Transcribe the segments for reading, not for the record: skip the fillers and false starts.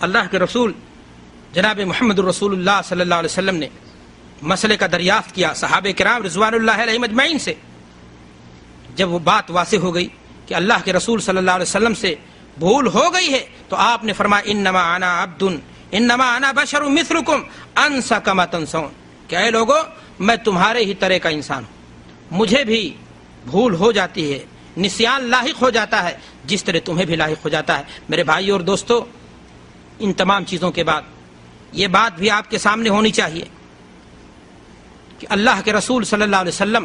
اللہ کے رسول جناب محمد الرسول اللہ صلی اللہ علیہ وسلم نے مسئلے کا دریافت کیا صحابہ کرام رضوان اللہ علیہم اجمعین سے. جب وہ بات واضح ہو گئی کہ اللہ کے رسول صلی اللہ علیہ وسلم سے بھول ہو گئی ہے تو آپ نے فرمایا انما انا عبد انما انا بشر مثلکم انسى كما تنسون، کہ اے لوگو میں تمہارے ہی طرح کا انسان ہوں، مجھے بھی بھول ہو جاتی ہے، نسیان لاحق ہو جاتا ہے جس طرح تمہیں بھی لاحق ہو جاتا ہے. میرے بھائی اور دوستو، ان تمام چیزوں کے بعد یہ بات بھی آپ کے سامنے ہونی چاہیے کہ اللہ کے رسول صلی اللہ علیہ وسلم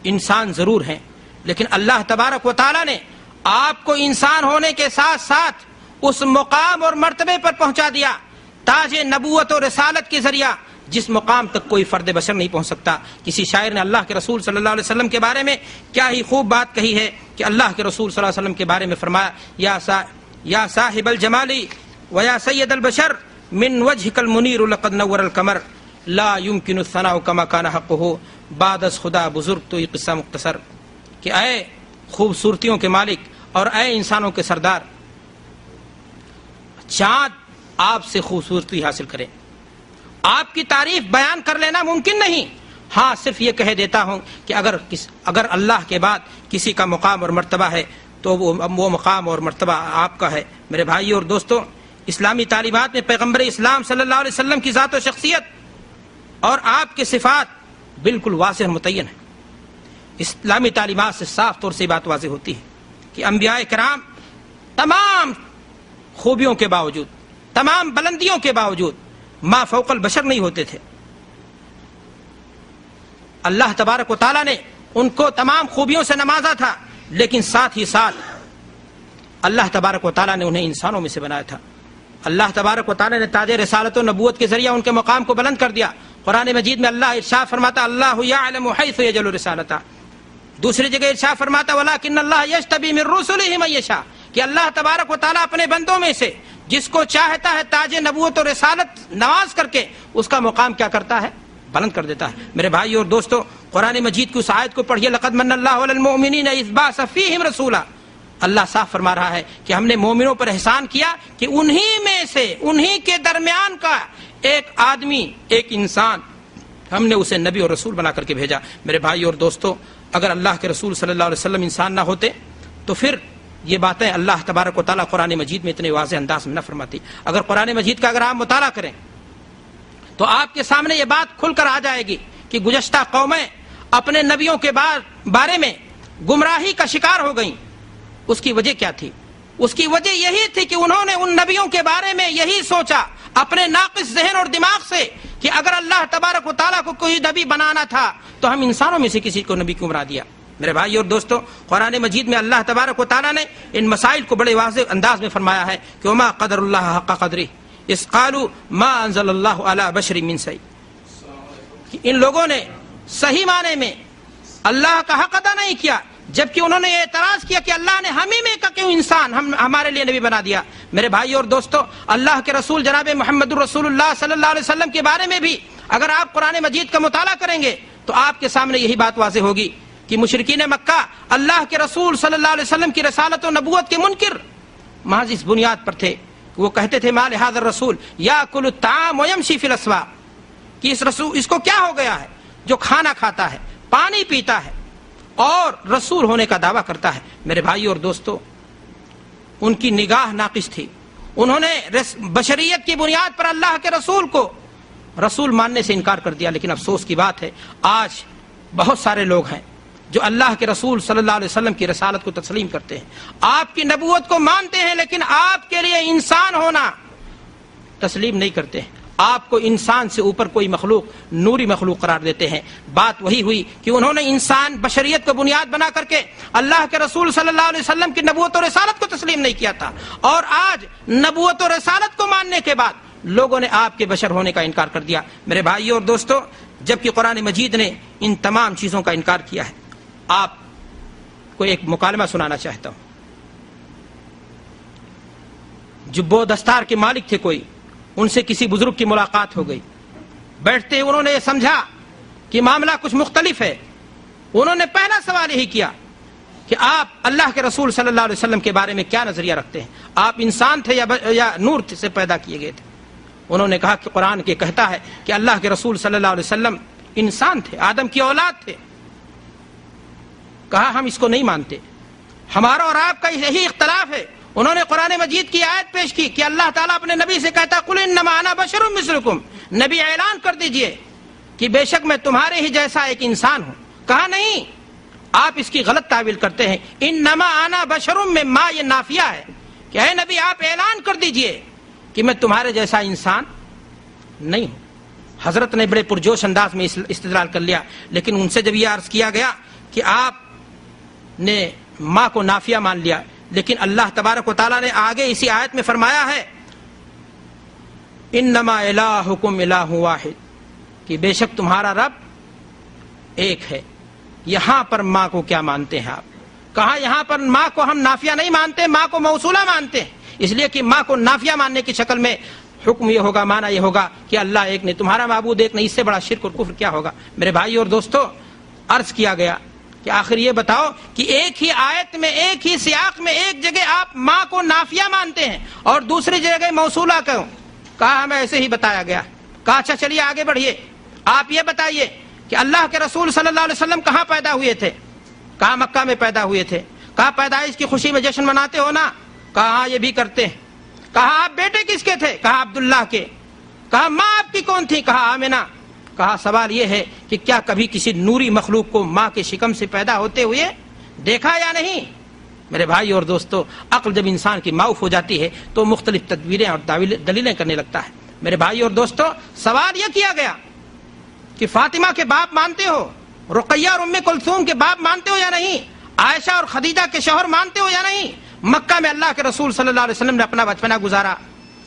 انسان ضرور ہیں، لیکن اللہ تبارک و تعالی نے آپ کو انسان ہونے کے ساتھ ساتھ اس مقام اور مرتبے پر پہنچا دیا تاج نبوت و رسالت کے ذریعہ جس مقام تک کوئی فرد بشر نہیں پہنچ سکتا. کسی شاعر نے اللہ کے رسول صلی اللہ علیہ وسلم کے بارے میں کیا ہی خوب بات کہی ہے کہ اللہ کے رسول صلی اللہ علیہ وسلم کے بارے میں فرمایا یا صاحب الجمالی و یا سید البشر من وجهك المنیر لقد نور القمر لا يمكن الثناء كما كان حقه بعد از خدا بزرگ تو یہ قصہ مختصر، کہ اے خوبصورتیوں کے مالک اور اے انسانوں کے سردار، چاند آپ سے خوبصورتی حاصل کرے، آپ کی تعریف بیان کر لینا ممکن نہیں، ہاں صرف یہ کہہ دیتا ہوں کہ اگر اللہ کے بعد کسی کا مقام اور مرتبہ ہے تو وہ مقام اور مرتبہ آپ کا ہے. میرے بھائی اور دوستو، اسلامی تعلیمات میں پیغمبر اسلام صلی اللہ علیہ وسلم کی ذات و شخصیت اور آپ کے صفات بالکل واضح متعین ہے. اسلامی تعلیمات سے صاف طور سے بات واضح ہوتی ہے کہ انبیاء کرام تمام خوبیوں کے باوجود، تمام بلندیوں کے باوجود ما فوق البشر نہیں ہوتے تھے. اللہ تبارک و تعالیٰ نے ان کو تمام خوبیوں سے نوازا تھا، لیکن ساتھ ہی ساتھ اللہ تبارک و تعالیٰ نے انہیں انسانوں میں سے بنایا تھا. اللہ تبارک و تعالیٰ نے تاج رسالت و نبوت کے ذریعہ ان کے مقام کو بلند کر دیا. قرآن مجید میں اللہ ارشاد فرماتا اللہ یعلم حیث یجعل رسالتہ، دوسری جگہ ارشاد فرماتا ولکن اللہ یجتبی من رسلہ من یشاء، کہ اللہ تبارک و تعالیٰ اپنے بندوں میں سے جس کو چاہتا ہے تاج نبوت و رسالت نواز کر کے اس کا مقام کیا کرتا ہے؟ بلند کر دیتا ہے. میرے بھائی اور دوستو، قرآن مجید کی اس آیت کو پڑھیے لقد من اللہ علی المؤمنین اذ بعث فیہم رسولا. اللہ صاف فرما رہا ہے کہ ہم نے مومنوں پر احسان کیا کہ انہی میں سے، انہی کے درمیان کا ایک آدمی، ایک انسان، ہم نے اسے نبی اور رسول بنا کر کے بھیجا. میرے بھائی اور دوستو، اگر اللہ کے رسول صلی اللہ علیہ وسلم انسان نہ ہوتے تو پھر یہ باتیں اللہ تبارک و تعالیٰ قرآن مجید میں اتنے واضح انداز میں نہ فرماتی. اگر قرآن مجید کا اگر آپ مطالعہ کریں تو آپ کے سامنے یہ بات کھل کر آ جائے گی کہ گزشتہ قومیں اپنے نبیوں کے بارے میں گمراہی کا شکار ہو گئیں. اس کی وجہ کیا تھی؟ اس کی وجہ یہی تھی کہ انہوں نے ان نبیوں کے بارے میں یہی سوچا اپنے ناقص ذہن اور دماغ سے کہ اگر اللہ تبارک و تعالیٰ کو کوئی نبی بنانا تھا تو ہم انسانوں میں سے کسی کو نبی کیوں بنا دیا. میرے بھائی اور دوستو، قرآن مجید میں اللہ تبارک و تعالیٰ نے ان مسائل کو بڑے واضح انداز میں فرمایا ہے کہ وما قدر اللہ حق قدرہ اذ قالوا ما انزل اللہ علی بشر من شیء، کہ ان لوگوں نے صحیح معنی میں اللہ کا حق ادا نہیں کیا جبکہ انہوں نے یہ اعتراض کیا کہ اللہ نے ہم ہی میں کا کیوں انسان ہمارے لیے نبی بنا دیا. میرے بھائی اور دوستو، اللہ کے رسول جناب محمد الرسول اللہ صلی اللہ علیہ وسلم کے بارے میں بھی اگر آپ قرآن مجید کا مطالعہ کریں گے تو آپ کے سامنے یہی بات واضح ہوگی کہ مشرکین مکہ اللہ کے رسول صلی اللہ علیہ وسلم کی رسالت و نبوت کے منکر محض اس بنیاد پر تھے کہ وہ کہتے تھے ما لہذا الرسول یاکل الطعام ویمشی فی الاسواق، کہ اس کو کیا ہو گیا ہے جو کھانا کھاتا ہے، پانی پیتا ہے اور رسول ہونے کا دعویٰ کرتا ہے. میرے بھائی اور دوستو، ان کی نگاہ ناقص تھی. انہوں نے بشریت کی بنیاد پر اللہ کے رسول کو رسول ماننے سے انکار کر دیا. لیکن افسوس کی بات ہے آج بہت سارے لوگ ہیں جو اللہ کے رسول صلی اللہ علیہ وسلم کی رسالت کو تسلیم کرتے ہیں، آپ کی نبوت کو مانتے ہیں، لیکن آپ کے لیے انسان ہونا تسلیم نہیں کرتے ہیں. آپ کو انسان سے اوپر کوئی مخلوق، نوری مخلوق قرار دیتے ہیں. بات وہی ہوئی کہ انہوں نے انسان بشریت کو بنیاد بنا کر کے اللہ کے رسول صلی اللہ علیہ وسلم کی نبوت و رسالت کو تسلیم نہیں کیا تھا، اور آج نبوت و رسالت کو ماننے کے بعد لوگوں نے آپ کے بشر ہونے کا انکار کر دیا. میرے بھائیو اور دوستو، جبکہ قرآن مجید نے ان تمام چیزوں کا انکار کیا ہے، آپ کو ایک مکالمہ سنانا چاہتا ہوں. جبو دستار کے مالک تھے کوئی، ان سے کسی بزرگ کی ملاقات ہو گئی. بیٹھتے ہی انہوں نے یہ سمجھا کہ معاملہ کچھ مختلف ہے. انہوں نے پہلا سوال یہی کیا کہ آپ اللہ کے رسول صلی اللہ علیہ وسلم کے بارے میں کیا نظریہ رکھتے ہیں، آپ انسان تھے یا نور سے پیدا کیے گئے تھے؟ انہوں نے کہا کہ قرآن کے کہتا ہے کہ اللہ کے رسول صلی اللہ علیہ وسلم انسان تھے، آدم کی اولاد تھے۔ کہا ہم اس کو نہیں مانتے، ہمارا اور آپ کا یہی اختلاف ہے۔ انہوں نے قرآن مجید کی آیت پیش کی کہ اللہ تعالیٰ اپنے نبی سے کہتا قل انما انا بشر مثلکم، نبی اعلان کر دیجئے کہ بے شک میں تمہارے ہی جیسا ایک انسان ہوں۔ کہا نہیں، آپ اس کی غلط تعویل کرتے ہیں، انما انا بشر میں ما یہ نافیہ ہے کہ اے نبی آپ اعلان کر دیجئے کہ میں تمہارے جیسا انسان نہیں ہوں۔ حضرت نے بڑے پرجوش انداز میں استدلال کر لیا، لیکن ان سے جب یہ عرض کیا گیا کہ آپ نے ماں کو نافیہ مان لیا، لیکن اللہ تبارک و تعالیٰ نے آگے اسی آیت میں فرمایا ہے انما الہکم الہ واحد، کہ بے شک تمہارا رب ایک ہے۔ یہاں پر ماں کو کیا مانتے ہیں آپ؟ کہا یہاں پر ماں کو ہم نافیہ نہیں مانتے، ماں کو موصولہ مانتے ہیں، اس لیے کہ ماں کو نافیہ ماننے کی شکل میں حکم یہ ہوگا، معنی یہ ہوگا کہ اللہ ایک نہیں، تمہارا معبود ایک نہیں، اس سے بڑا شرک اور کفر کیا ہوگا؟ میرے بھائی اور دوستو، عرض کیا گیا کہ آخر یہ بتاؤ کہ ایک ہی آیت میں، ایک ہی سیاق میں، ایک جگہ آپ ماں کو نافیہ مانتے ہیں اور دوسری جگہ موصولہ کہو۔ کہا ہمیں ایسے ہی بتایا گیا۔ کہا اچھا چلیے آگے بڑھیے، آپ یہ بتائیے کہ اللہ کے رسول صلی اللہ علیہ وسلم کہاں پیدا ہوئے تھے؟ کہا مکہ میں پیدا ہوئے تھے۔ کہا پیدائش کی خوشی میں جشن مناتے ہو نا؟ کہا ہاں یہ بھی کرتے ہیں۔ کہا آپ بیٹے کس کے تھے؟ کہا عبداللہ کے۔ کہا ماں آپ کی کون تھی؟ کہا آمنہ۔ کہا سوال یہ ہے کہ کیا کبھی کسی نوری مخلوق کو ماں کے شکم سے پیدا ہوتے ہوئے دیکھا یا نہیں؟ میرے بھائی اور دوستو، عقل جب انسان کی معاف ہو جاتی ہے تو مختلف تدبیریں اور دلیلیں کرنے لگتا ہے۔ میرے بھائی اور دوستو، سوال یہ کیا گیا کہ فاطمہ کے باپ مانتے ہو، رقیہ اور ام کلثوم کے باپ مانتے ہو یا نہیں، عائشہ اور خدیجہ کے شوہر مانتے ہو یا نہیں، مکہ میں اللہ کے رسول صلی اللہ علیہ وسلم نے اپنا بچپنا گزارا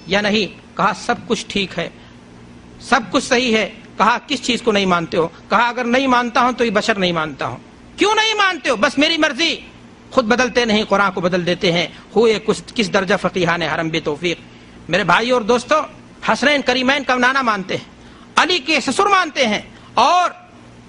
یا نہیں؟ کہا سب کچھ ٹھیک ہے، سب کچھ صحیح ہے۔ کہا کس چیز کو نہیں مانتے ہو؟ کہا اگر نہیں مانتا ہوں تو یہ بشر نہیں مانتا ہوں۔ کیوں نہیں مانتے ہو؟ بس میری مرضی، خود بدلتے نہیں، قرآن کو بدل دیتے ہیں، ہوئے کس درجہ فقیہان حرم بے توفیق۔ میرے بھائی اور دوستو، حسنین کریمین کا نانا مانتے ہیں، علی کے سسر مانتے ہیں، اور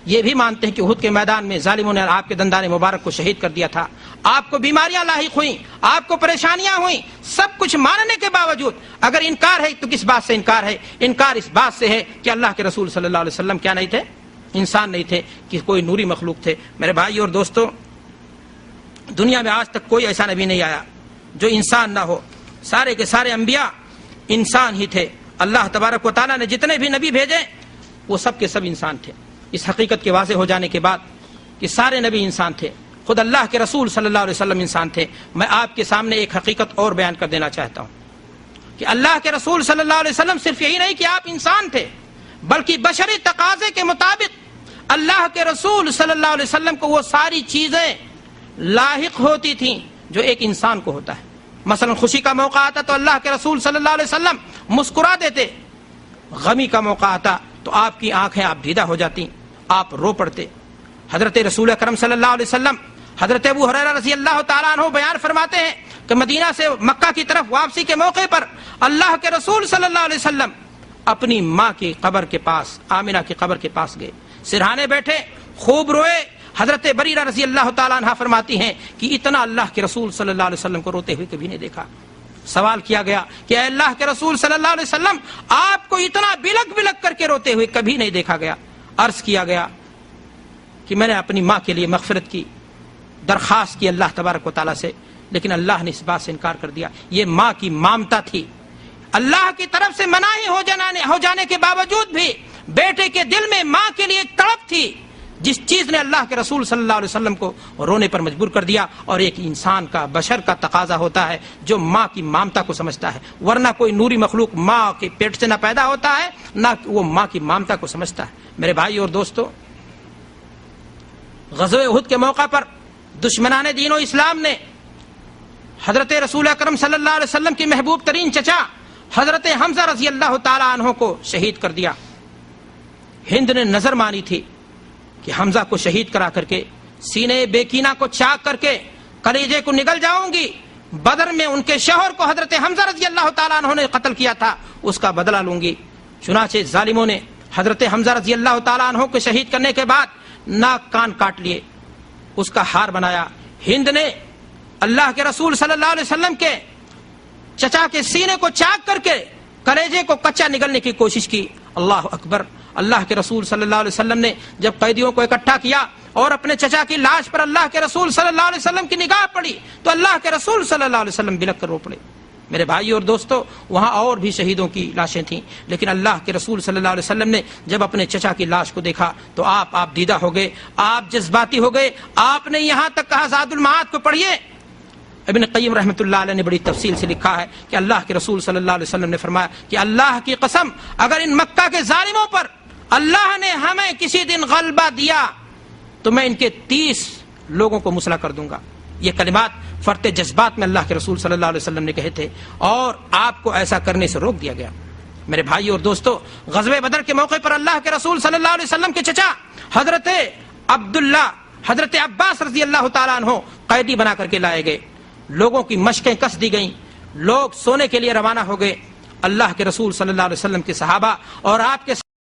یہ بھی مانتے ہیں کہ احد کے میدان میں ظالموں نے آپ کے دندان مبارک کو شہید کر دیا تھا، آپ کو بیماریاں لاحق ہوئیں، آپ کو پریشانیاں ہوئیں۔ سب کچھ ماننے کے باوجود اگر انکار ہے تو کس بات سے انکار ہے؟ انکار اس بات سے ہے کہ اللہ کے رسول صلی اللہ علیہ وسلم کیا نہیں تھے؟ انسان نہیں تھے، کہ کوئی نوری مخلوق تھے۔ میرے بھائی اور دوستو، دنیا میں آج تک کوئی ایسا نبی نہیں آیا جو انسان نہ ہو، سارے کے سارے انبیاء انسان ہی تھے۔ اللہ تبارک و تعالیٰ نے جتنے بھی نبی بھیجے وہ سب کے سب انسان تھے۔ اس حقیقت کے واضح ہو جانے کے بعد کہ سارے نبی انسان تھے، خود اللہ کے رسول صلی اللہ علیہ وسلم انسان تھے، میں آپ کے سامنے ایک حقیقت اور بیان کر دینا چاہتا ہوں کہ اللہ کے رسول صلی اللہ علیہ وسلم صرف یہی نہیں کہ آپ انسان تھے، بلکہ بشری تقاضے کے مطابق اللہ کے رسول صلی اللہ علیہ وسلم کو وہ ساری چیزیں لاحق ہوتی تھیں جو ایک انسان کو ہوتا ہے۔ مثلا خوشی کا موقع آتا تو اللہ کے رسول صلی اللہ علیہ وسلم مسکرا دیتے، غمی کا موقع آتا تو آپ کی آنکھیں آپ دیدہ ہو جاتی، آپ رو پڑتے۔ حضرت رسول اکرم صلی اللہ علیہ وسلم، حضرت ابو ہریرہ رضی اللہ تعالیٰ عنہ بیان فرماتے ہیں کہ مدینہ سے مکہ کی طرف واپسی کے موقع پر اللہ کے رسول صلی اللہ علیہ وسلم اپنی ماں کی قبر کے پاس، آمنہ کی قبر کے پاس گئے، سرہانے بیٹھے، خوب روئے۔ حضرت بریرہ رضی اللہ تعالیٰ عنہ فرماتی ہیں کہ اتنا اللہ کے رسول صلی اللہ علیہ وسلم کو روتے ہوئے کبھی نہیں دیکھا۔ سوال کیا گیا کہ اے اللہ کے رسول صلی اللہ علیہ وسلم، آپ کو اتنا بلک بلک کر کے روتے ہوئے کبھی نہیں دیکھا گیا۔ عرض کیا گیا کہ میں نے اپنی ماں کے لیے مغفرت کی، درخواست کی اللہ تبارک و تعالیٰ سے، لیکن اللہ نے اس بات سے انکار کر دیا۔ یہ ماں کی مامتا تھی، اللہ کی طرف سے مناہی ہو جانے کے باوجود بھی بیٹے کے دل میں ماں کے لیے ایک تڑپ تھی، جس چیز نے اللہ کے رسول صلی اللہ علیہ وسلم کو رونے پر مجبور کر دیا۔ اور ایک انسان کا، بشر کا تقاضا ہوتا ہے جو ماں کی مامتا کو سمجھتا ہے، ورنہ کوئی نوری مخلوق ماں کے پیٹ سے نہ پیدا ہوتا ہے نہ وہ ماں کی مامتا کو سمجھتا ہے۔ میرے بھائی اور دوستو، غزوہ احد کے موقع پر دشمنان دین و اسلام نے حضرت رسول اکرم صلی اللہ علیہ وسلم کی محبوب ترین چچا حضرت حمزہ رضی اللہ تعالی عنہ کو شہید کر دیا۔ ہند نے نظر مانی تھی کہ حمزہ کو شہید کرا کر کے، سینے بیکینہ کو چاک کر کے کلیجے کو نگل جاؤں گی۔ بدر میں ان کے شوہر کو حضرت حمزہ رضی اللہ تعالیٰ عنہ نے قتل کیا تھا، اس کا بدلہ لوں گی۔ چنانچہ ظالموں نے حضرت حمزہ رضی اللہ تعالیٰ عنہ کو شہید کرنے کے بعد ناک کان کاٹ لیے، اس کا ہار بنایا، ہند نے اللہ کے رسول صلی اللہ علیہ وسلم کے چچا کے سینے کو چاک کر کے کلیجے کو کچا نگلنے کی کوشش کی. اللہ اکبر. اللہ کے رسول صلی اللہ علیہ وسلم نے جب قیدیوں کو اکٹھا کیا اور اپنے چچا کی لاش پر اللہ کے رسول صلی اللہ علیہ وسلم کی نگاہ پڑی تو اللہ کے رسول صلی اللہ علیہ وسلم بلک کر رو پڑے. میرے بھائی اور دوستو، وہاں اور بھی شہیدوں کی لاشیں تھیں، لیکن اللہ کے رسول صلی اللہ علیہ وسلم نے جب اپنے چچا کی لاش کو دیکھا تو آپ دیدہ ہو گئے، آپ جذباتی ہو گئے. آپ نے یہاں تک کہا، زاد المعاد کو پڑھیے، ابن قیم رحمۃ اللہ علیہ نے بڑی تفصیل سے لکھا ہے کہ اللہ کے رسول صلی اللہ علیہ وسلم نے فرمایا کہ اللہ کی قسم، اگر ان مکہ کے ظالموں پر اللہ نے ہمیں کسی دن غلبہ دیا تو میں ان کے 30 لوگوں کو مسلح کر دوں گا. یہ کلمات فرط جذبات میں اللہ کے رسول صلی اللہ علیہ وسلم نے کہے تھے اور آپ کو ایسا کرنے سے روک دیا گیا. میرے بھائی اور دوستو، غزوہ بدر کے موقع پر اللہ کے رسول صلی اللہ علیہ وسلم کے چچا حضرت عبداللہ، حضرت عباس رضی اللہ تعالیٰ عنہ قیدی بنا کر کے لائے گئے. لوگوں کی مشقیں کس دی گئیں، لوگ سونے کے لیے روانہ ہو گئے. اللہ کے رسول صلی اللہ علیہ وسلم کے صحابہ اور آپ کے